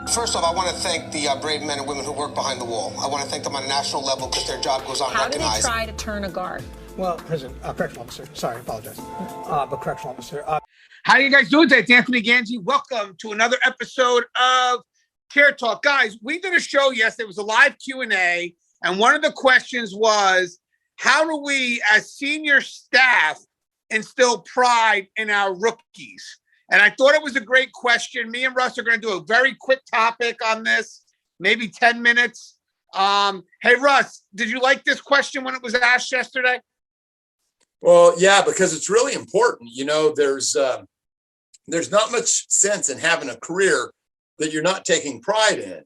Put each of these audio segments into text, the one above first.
First off, I want to thank the brave men and women who work behind the wall. I want to thank them on a national level because their job goes unrecognized. How do they try to turn a guard? Well, correctional officer. Sorry, I apologize. But correctional officer. How are you guys doing today? It's Anthony Gangi. Welcome to another episode of Care Talk. Guys, we did a show yesterday. It was a live Q&A. And one of the questions was, how do we, as senior staff, instill pride in our rookies? And I thought it was a great question. Me and Russ are going to do a very quick topic on this, maybe 10 minutes. Hey, Russ, did you like this question when it was asked yesterday? Well, yeah, because it's really important. You know, there's not much sense in having a career that you're not taking pride in.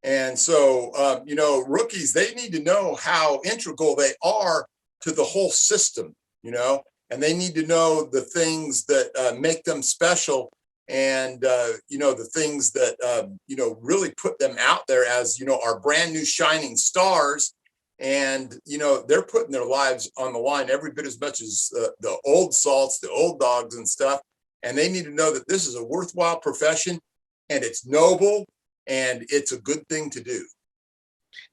And so, you know, rookies, they need to know how integral they are to the whole system, you know, and they need to know the things that make them special and, you know, the things that, you know, really put them out there as, you know, our brand new shining stars. And, you know, they're putting their lives on the line every bit as much as the old salts, the old dogs and stuff. And they need to know that this is a worthwhile profession and it's noble and it's a good thing to do.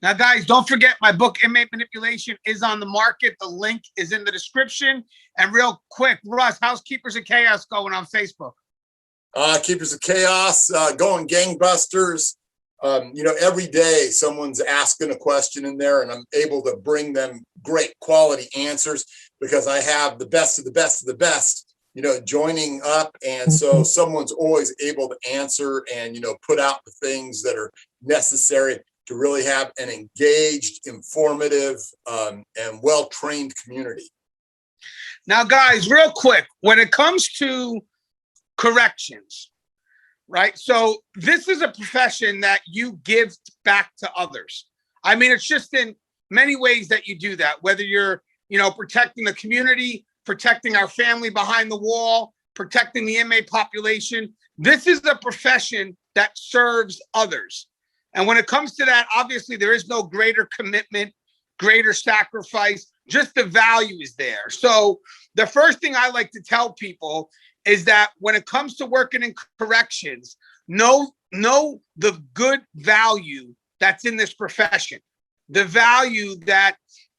Now, guys, don't forget my book, Inmate Manipulation, is on the market. The link is in the description. And real quick, Russ, how's Keepers of Chaos going on Facebook? Keepers of Chaos, going gangbusters. You know, every day someone's asking a question in there and I'm able to bring them great quality answers because I have the best of the best of the best, you know, joining up. And so someone's always able to answer and, you know, put out the things that are necessary to really have an engaged, informative, and well-trained community. Now, guys, real quick, when it comes to corrections, right? So this is a profession that you give back to others. I mean, it's just in many ways that you do that, whether you're, you know, protecting the community, protecting our family behind the wall, protecting the inmate population. This is a profession that serves others. And when it comes to that, obviously there is no greater commitment, greater sacrifice, just the value is there. So the first thing I like to tell people is that when it comes to working in corrections, know the good value that's in this profession, the value that,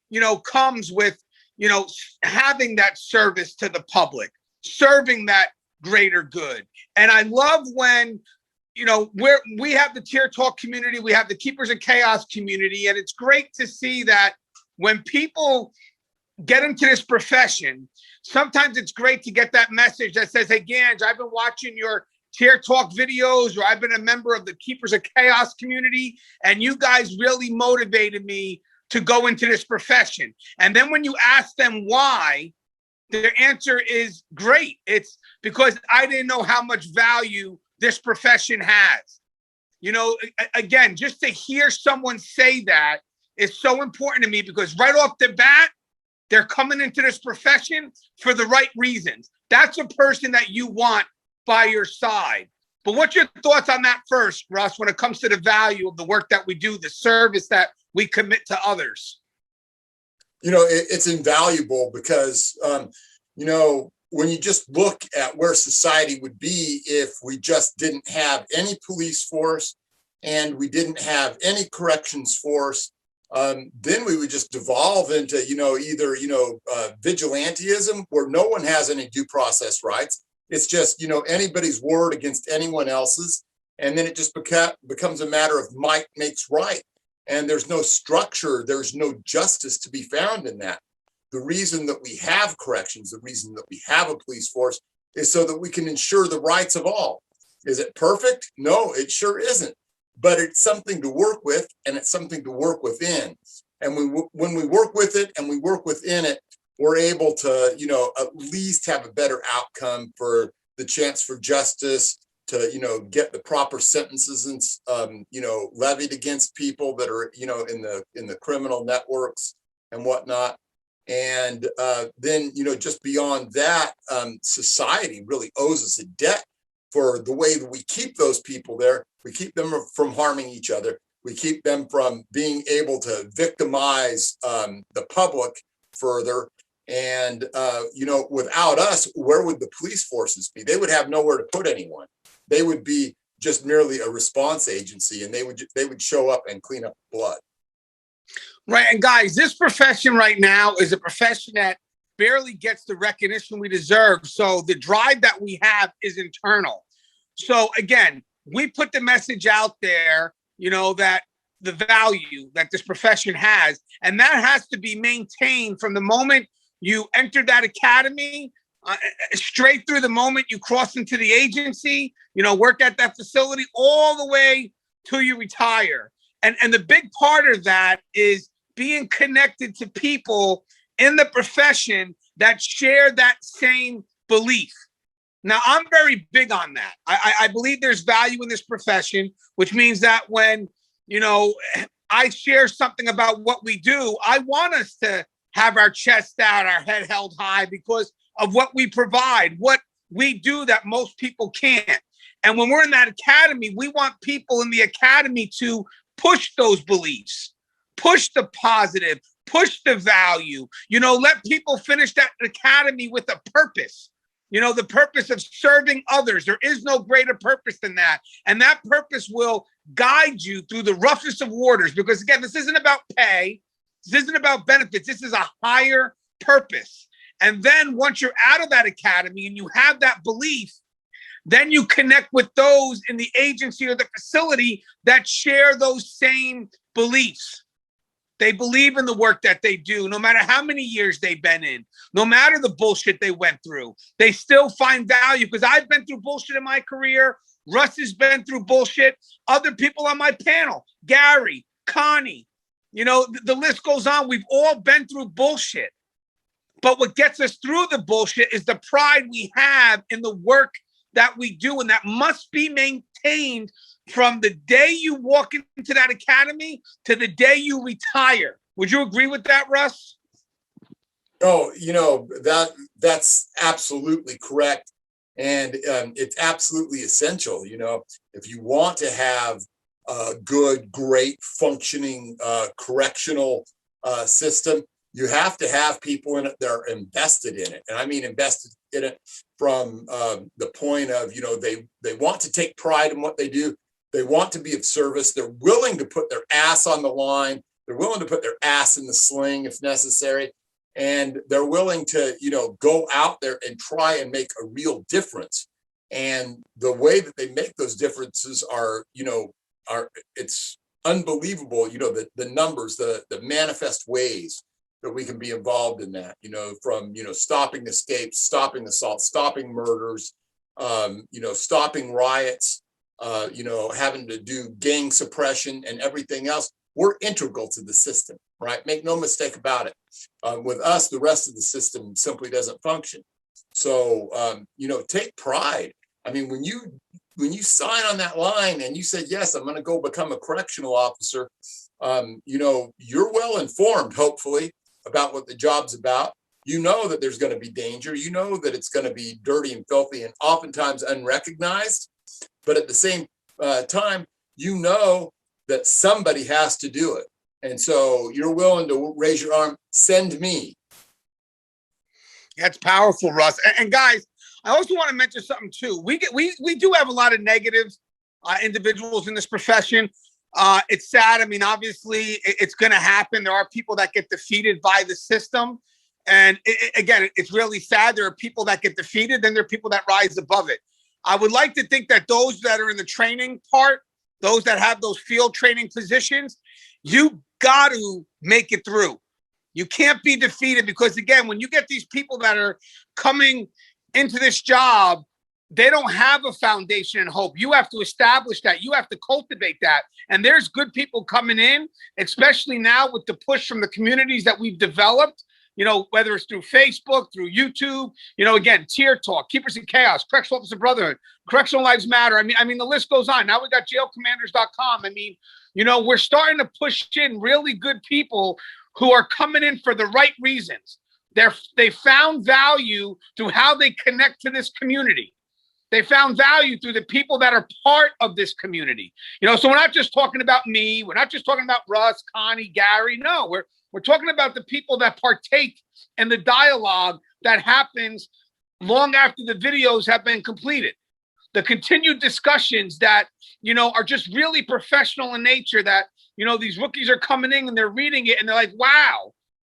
you know, comes with, you know, having that service to the public, serving that greater good. And I love when, you know, we have the Tier Talk community, we have the Keepers of Chaos community, and it's great to see that when people get into this profession, sometimes it's great to get that message that says, hey, Gange, I've been watching your Tier Talk videos, or I've been a member of the Keepers of Chaos community, and you guys really motivated me to go into this profession. And then when you ask them why, their answer is great. It's because I didn't know how much value this profession has. You know, again, just to hear someone say that is so important to me because right off the bat, they're coming into this profession for the right reasons. That's a person that you want by your side. But what's your thoughts on that first, Russ, when it comes to the value of the work that we do, the service that we commit to others? You know, it's invaluable because, you know, when you just look at where society would be if we just didn't have any police force and we didn't have any corrections force, then we would just devolve into, you know, either, you know, vigilantism where no one has any due process rights. It's just, you know, anybody's word against anyone else's. And then it just becomes a matter of might makes right. And there's no structure. There's no justice to be found in that. The reason that we have corrections, the reason that we have a police force is so that we can ensure the rights of all. Is it perfect? No, it sure isn't. But it's something to work with and it's something to work within. And when we work with it and we work within it, we're able to, you know, at least have a better outcome for the chance for justice, to, you know, get the proper sentences and, you know, levied against people that are, you know, in the criminal networks and whatnot. And then, you know, just beyond that, society really owes us a debt for the way that we keep those people there. We keep them from harming each other. We keep them from being able to victimize the public further. And, you know, without us, where would the police forces be? They would have nowhere to put anyone. They would be just merely a response agency, and they would show up and clean up blood. Right. And guys, this profession right now is a profession that barely gets the recognition we deserve. So the drive that we have is internal. So again, we put the message out there, you know, that the value that this profession has, and that has to be maintained from the moment you enter that academy, straight through the moment you cross into the agency, you know, work at that facility, all the way till you retire. And the big part of that is being connected to people in the profession that share that same belief. Now, I'm very big on that. I believe there's value in this profession, which means that when, you know, I share something about what we do, I want us to have our chest out, our head held high, because of what we provide, what we do that most people can't. And when we're in that academy, we want people in the academy to push those beliefs, push the positive, push the value, you know, let people finish that academy with a purpose, you know, the purpose of serving others. There is no greater purpose than that. And that purpose will guide you through the roughest of waters, because again, this isn't about pay. This isn't about benefits. This is a higher purpose. And then once you're out of that academy and you have that belief, then you connect with those in the agency or the facility that share those same beliefs. They believe in the work that they do, no matter how many years they've been in, no matter the bullshit they went through. They still find value, because I've been through bullshit in my career. Russ has been through bullshit. Other people on my panel, Gary, Connie, you know, the list goes on. We've all been through bullshit. But what gets us through the bullshit is the pride we have in the work that we do, and that must be maintained from the day you walk into that academy to the day you retire. Would you agree with that, Russ? Oh, you know, that's absolutely correct. And it's absolutely essential. You know, if you want to have a good, great functioning correctional system, you have to have people in it that are invested in it. And I mean invested in it from the point of, you know, they want to take pride in what they do. They want to be of service. They're willing to put their ass on the line. They're willing to put their ass in the sling if necessary. And they're willing to, you know, go out there and try and make a real difference. And the way that they make those differences are, you know, it's unbelievable, you know, the numbers, the manifest ways that we can be involved in that, you know, from, you know, stopping escapes, stopping assaults, stopping murders, you know, stopping riots, you know, having to do gang suppression and everything else. We're integral to the system, right? Make no mistake about it. With us, the rest of the system simply doesn't function. So, you know, take pride. I mean, when you sign on that line and you said, yes, I'm going to go become a correctional officer, you know, you're well informed, hopefully, about what the job's about. You know that there's going to be danger. You know that it's going to be dirty and filthy and oftentimes unrecognized. But at the same time, you know that somebody has to do it. And so you're willing to raise your arm, send me. That's powerful, Russ. And guys, I also want to mention something too. We do have a lot of negative individuals in this profession. It's sad. I mean, obviously, it's going to happen. There are people that get defeated by the system. And again, it's really sad. There are people that get defeated, then there are people that rise above it. I would like to think that those that are in the training part, those that have those field training positions, you got to make it through. You can't be defeated, because, again, when you get these people that are coming into this job, they don't have a foundation and hope. You have to establish that. You have to cultivate that. And there's good people coming in, especially now with the push from the communities that we've developed, you know, whether it's through Facebook, through YouTube, you know, again, Tier Talk, Keepers in Chaos, Correctional Officer Brotherhood, Correctional Lives Matter. I mean, the list goes on. Now we got jailcommanders.com. I mean, you know, we're starting to push in really good people who are coming in for the right reasons. They found value through how they connect to this community. They found value through the people that are part of this community. You know, so we're not just talking about me. We're not just talking about Russ, Connie, Gary. No, we're talking about the people that partake in the dialogue that happens long after the videos have been completed. the continued discussions that, are just really professional in nature, that, these rookies are coming in and they're reading it and they're like, wow,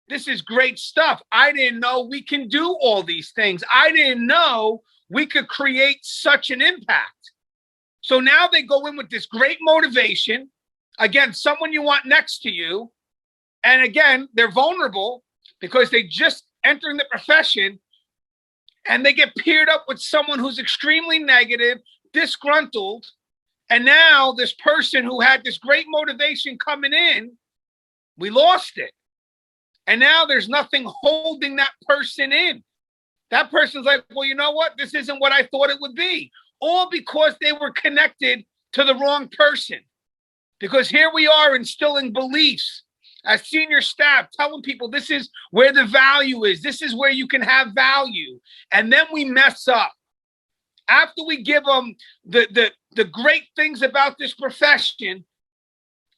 this is great stuff. I didn't know we can do all these things. I didn't know we could create such an impact. So now they go in with this great motivation. Again, someone you want next to you. And again, they're vulnerable because they just entering the profession and they get paired up with someone who's extremely negative, disgruntled. And now this person who had this great motivation coming in, we lost it. And now there's nothing holding that person in. That person's like, well, you know what? This isn't what I thought it would be. All because they were connected to the wrong person. Because here we are instilling beliefs as senior staff, telling people this is where the value is. This is where you can have value. And then we mess up. After we give them the great things about this profession,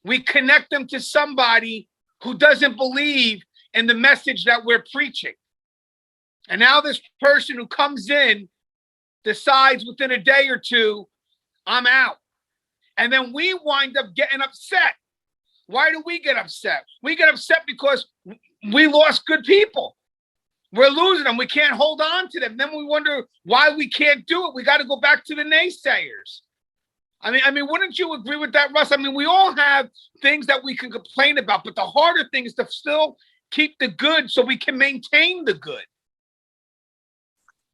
we connect them to somebody who doesn't believe in the message that we're preaching. And now this person who comes in decides within a day or two, I'm out. And then we wind up getting upset. Why do we get upset? We get upset because we lost good people. We're losing them. We can't hold on to them. Then we wonder why we can't do it. We got to go back to the naysayers. I mean, wouldn't you agree with that, Russ? I mean, we all have things that we can complain about, but the harder thing is to still keep the good so we can maintain the good.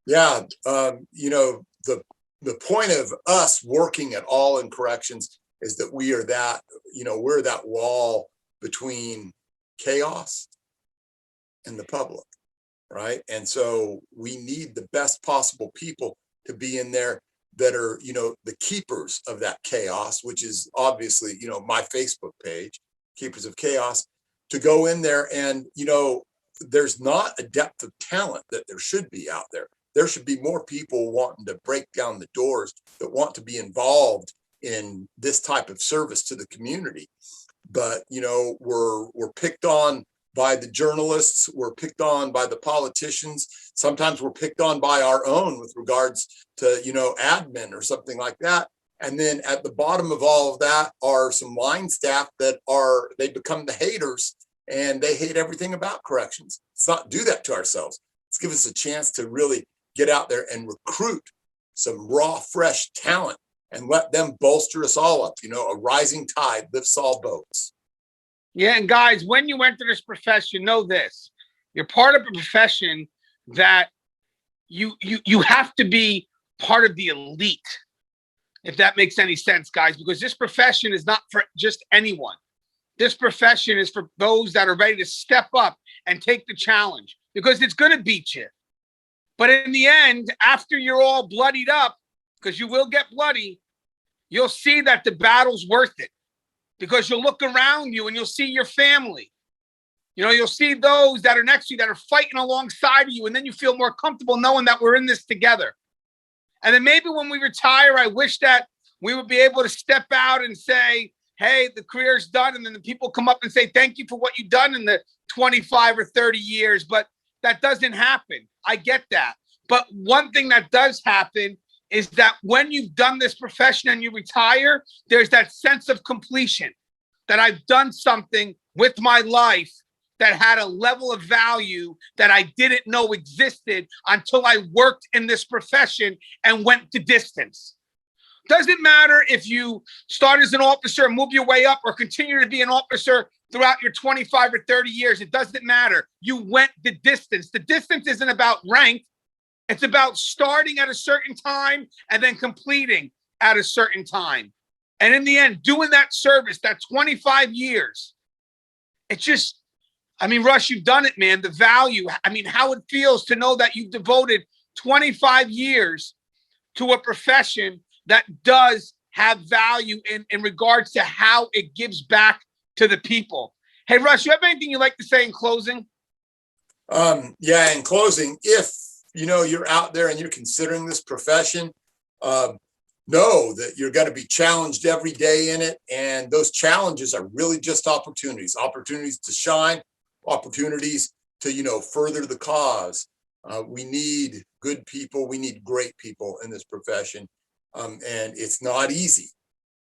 Yeah. The point of us working at all in corrections is that we are that, we're that wall between chaos and the public. Right. And so we need the best possible people to be in there that are, the keepers of that chaos, which is obviously, my Facebook page, Keepers of Chaos, to go in there. And, there's not a depth of talent that there should be out there. There should be more people wanting to break down the doors that want to be involved in this type of service to the community. But, we're picked on by the journalists, we're picked on by the politicians. Sometimes we're picked on by our own with regards to, admin or something like that. And then at the bottom of all of that are some line staff that they become the haters and they hate everything about corrections. Let's not do that to ourselves. Let's give us a chance to really get out there and recruit some raw, fresh talent and let them bolster us all up. A rising tide lifts all boats. Yeah, and guys, when you enter this profession, know this. You're part of a profession that you have to be part of the elite, if that makes any sense, guys, because this profession is not for just anyone. This profession is for those that are ready to step up and take the challenge, because it's going to beat you. But in the end, after you're all bloodied up, because you will get bloody, you'll see that the battle's worth it. Because you'll look around you and you'll see your family. You'll see those that are next to you that are fighting alongside of you. And then you feel more comfortable knowing that we're in this together. And then maybe when we retire, I wish that we would be able to step out and say, hey, the career's done. And then the people come up and say, thank you for what you've done in the 25 or 30 years. But that doesn't happen. I get that. But one thing that does happen is that when you've done this profession and you retire, there's that sense of completion, that I've done something with my life that had a level of value that I didn't know existed until I worked in this profession and went the distance. Doesn't matter if you start as an officer and move your way up or continue to be an officer throughout your 25 or 30 years. It doesn't matter. You went the distance. The distance isn't about rank. It's about starting at a certain time and then completing at a certain time. And in the end, doing that service, that 25 years, it's just, Russ, you've done it, man. The value, how it feels to know that you've devoted 25 years to a profession that does have value in regards to how it gives back to the people. Hey, Russ, you have anything you'd like to say in closing? In closing, if you're out there and you're considering this profession, know that you're going to be challenged every day in it. And those challenges are really just opportunities to shine, opportunities to, further the cause. We need good people. We need great people in this profession. And it's not easy.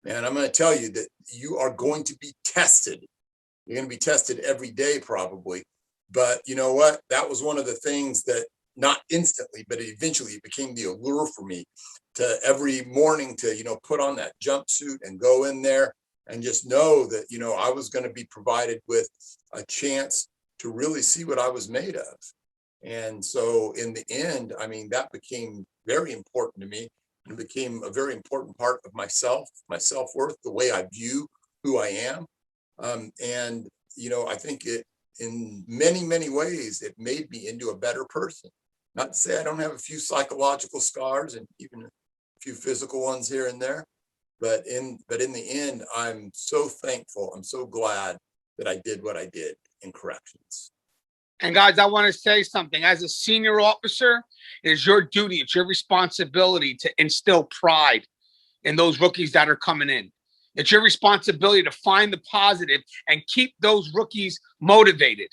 And I'm going to tell you that you are going to be tested. You're going to be tested every day, probably. But you know what? That was one of the things that, not instantly, but eventually it became the allure for me to every morning to, put on that jumpsuit and go in there and just know that, I was going to be provided with a chance to really see what I was made of. And so in the end, I mean, that became very important to me and became a very important part of myself, my self-worth, the way I view who I am. And, I think it, in many, many ways, it made me into a better person. Not to say I don't have a few psychological scars and even a few physical ones here and there, but in the end, I'm so thankful. I'm so glad that I did what I did in corrections. And guys, I want to say something. As a senior officer, it is your duty, it's your responsibility to instill pride in those rookies that are coming in. It's your responsibility to find the positive and keep those rookies motivated.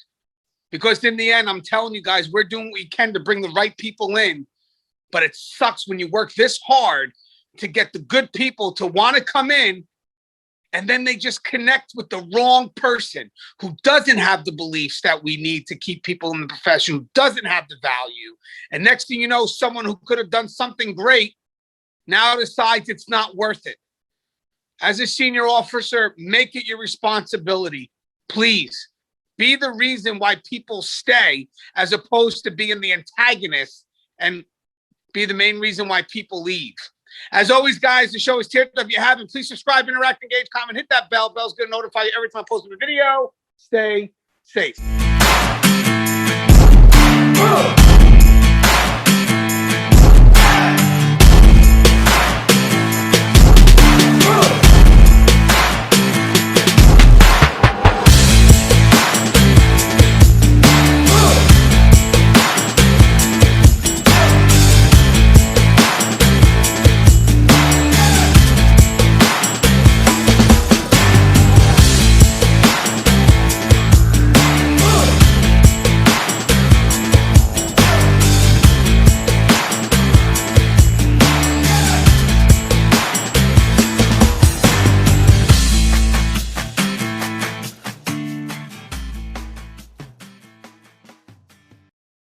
Because in the end, I'm telling you guys, we're doing what we can to bring the right people in. But it sucks when you work this hard to get the good people to want to come in, and then they just connect with the wrong person who doesn't have the beliefs that we need to keep people in the profession, who doesn't have the value. And next thing you know, someone who could have done something great now decides it's not worth it. As a senior officer, make it your responsibility. Please be the reason why people stay, as opposed to being the antagonist and be the main reason why people leave. As always, guys, the show is tiered. If you haven't, please subscribe, interact, engage, comment, hit that bell. Bell's going to notify you every time I post a new video. Stay safe.